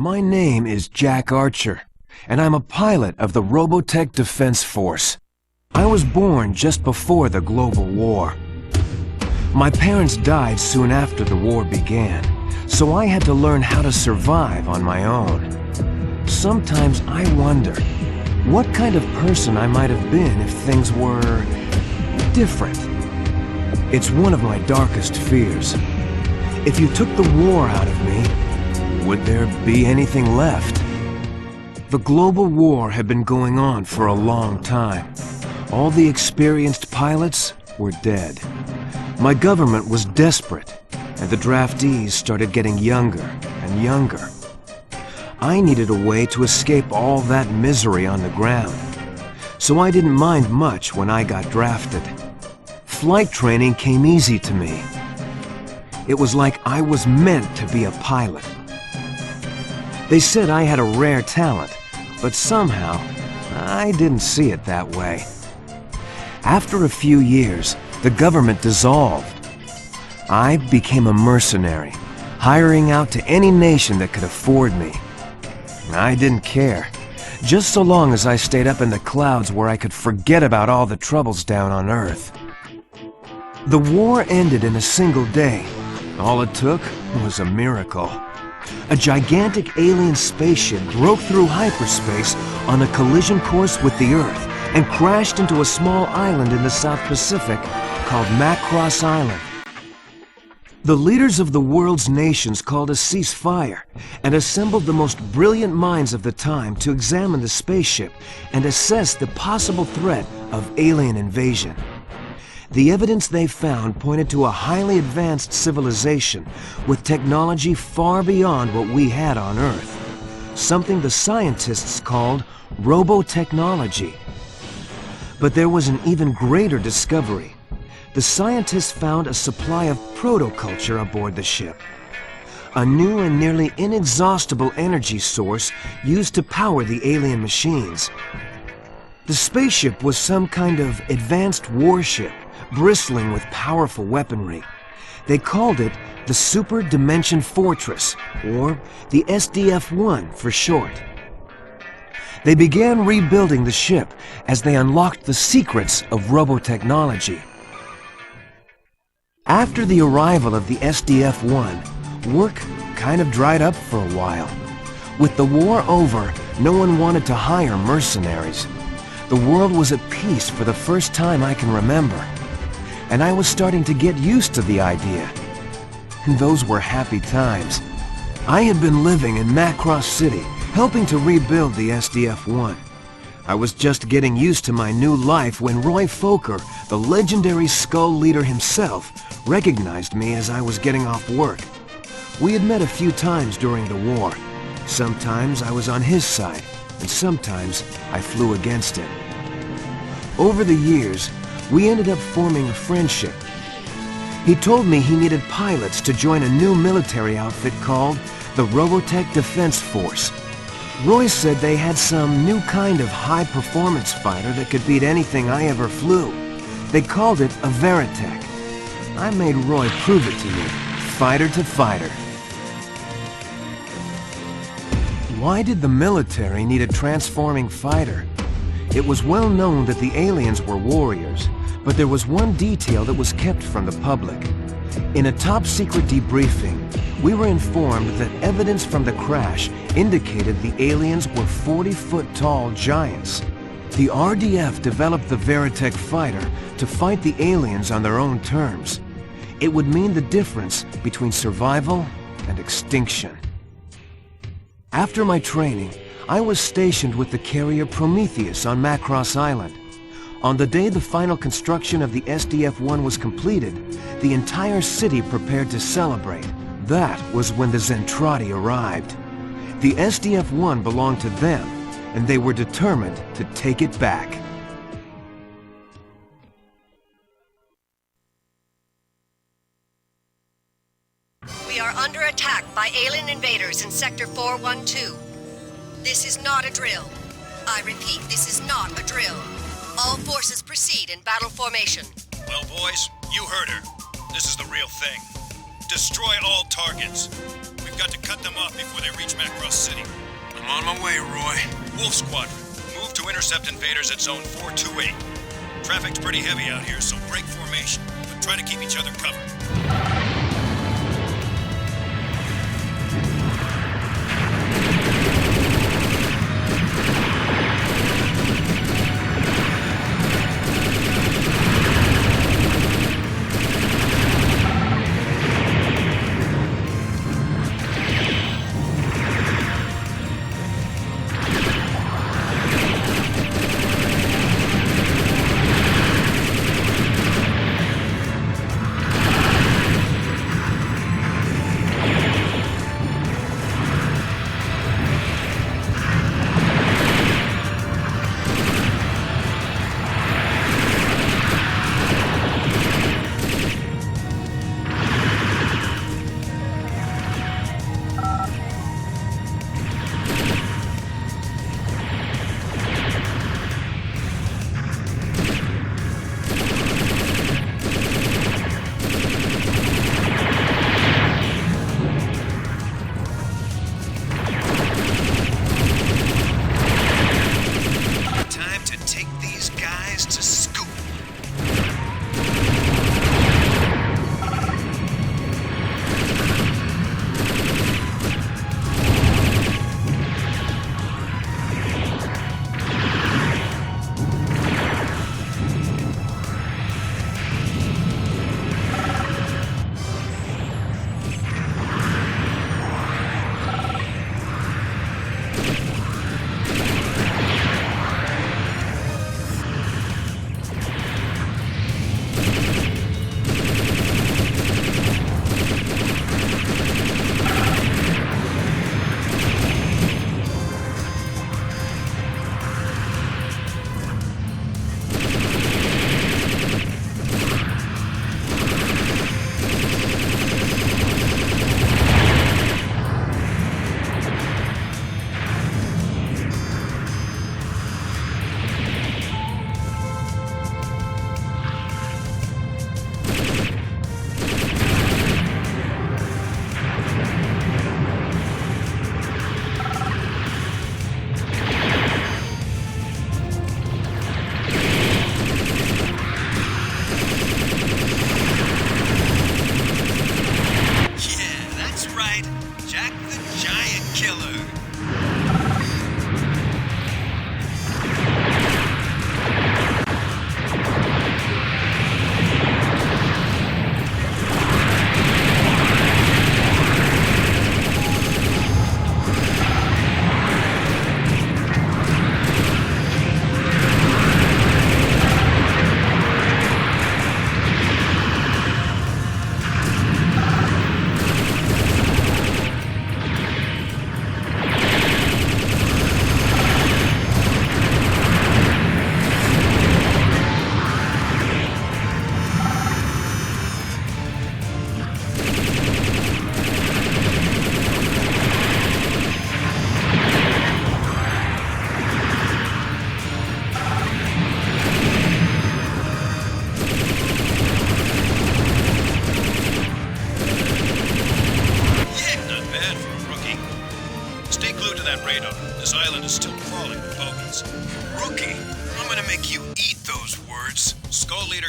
My name is Jack Archer, and I'm a pilot of the Robotech Defense Force. I was born just before the global war. My parents died soon after the war began, so I had to learn how to survive on my own. Sometimes I wonder what kind of person I might have been if things were different. It's one of my darkest fears. If you took the war out of me, would there be anything left? The global war had been going on for a long time. All the experienced pilots were dead. My government was desperate, and the draftees started getting younger and younger. I needed a way to escape all that misery on the ground, so I didn't mind much when I got drafted. Flight training came easy to me. It was like I was meant to be a pilot. They said I had a rare talent, but somehow I didn't see it that way. After a few years, the government dissolved. I became a mercenary, hiring out to any nation that could afford me. I didn't care, just so long as I stayed up in the clouds where I could forget about all the troubles down on Earth. The war ended in a single day. All it took was a miracle. A gigantic alien spaceship broke through hyperspace on a collision course with the Earth and crashed into a small island in the South Pacific called Macross Island. The leaders of the world's nations called a ceasefire and assembled the most brilliant minds of the time to examine the spaceship and assess the possible threat of alien invasion. The evidence they found pointed to a highly advanced civilization with technology far beyond what we had on Earth, something the scientists called robotechnology. But there was an even greater discovery. The scientists found a supply of protoculture aboard the ship, a new and nearly inexhaustible energy source used to power the alien machines. The spaceship was some kind of advanced warship, bristling with powerful weaponry. They called it the Super Dimension Fortress, or the SDF-1 for short. They began rebuilding the ship as they unlocked the secrets of robotechnology. After the arrival of the SDF-1, work kind of dried up for a while. With the war over, no one wanted to hire mercenaries. The world was at peace for the first time I can remember, and I was starting to get used to the idea. Those were happy times. I had been living in Macross City, helping to rebuild the SDF-1. I was just getting used to my new life when Roy Fokker, the legendary Skull leader himself, recognized me as I was getting off work. We had met a few times during the war. Sometimes I was on his side, and sometimes I flew against him. Over the years, we ended up forming a friendship. He told me he needed pilots to join a new military outfit called the Robotech Defense Force. Roy said they had some new kind of high-performance fighter that could beat anything I ever flew. They called it a Veritech. I made Roy prove it to me, fighter to fighter. Why did the military need a transforming fighter? It was well known that the aliens were warriors, but there was one detail that was kept from the public. In a top-secret debriefing, we were informed that evidence from the crash indicated the aliens were 40-foot-tall giants. The RDF developed the Veritech fighter to fight the aliens on their own terms. It would mean the difference between survival and extinction. After my training, I was stationed with the carrier Prometheus on Macross Island. On the day the final construction of the SDF-1 was completed, the entire city prepared to celebrate. That was when the Zentradi arrived. The SDF-1 belonged to them, and they were determined to take it back. We are under attack by alien invaders in Sector 412. This is not a drill. I repeat, this is not a drill. All forces proceed in battle formation. Well, boys, you heard her. This is the real thing. Destroy all targets. We've We've got to cut them off before they reach Macross City. I'm on my way, Roy. Wolf Squadron, move to intercept invaders at Zone 428. Traffic's pretty heavy out here, so break formation, but try to keep each other covered.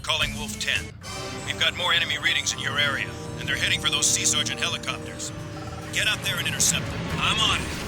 calling Wolf 10. We've got more enemy readings in your area, and they're heading for those Sea Sergeant helicopters. Get out there and intercept them. I'm on it.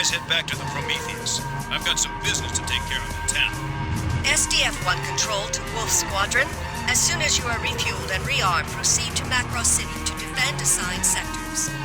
guys head back to the Prometheus. I've got some business to take care of in town. SDF-1 Control to Wolf Squadron. As soon as you are refueled and rearmed, proceed to Macross City to defend assigned sectors.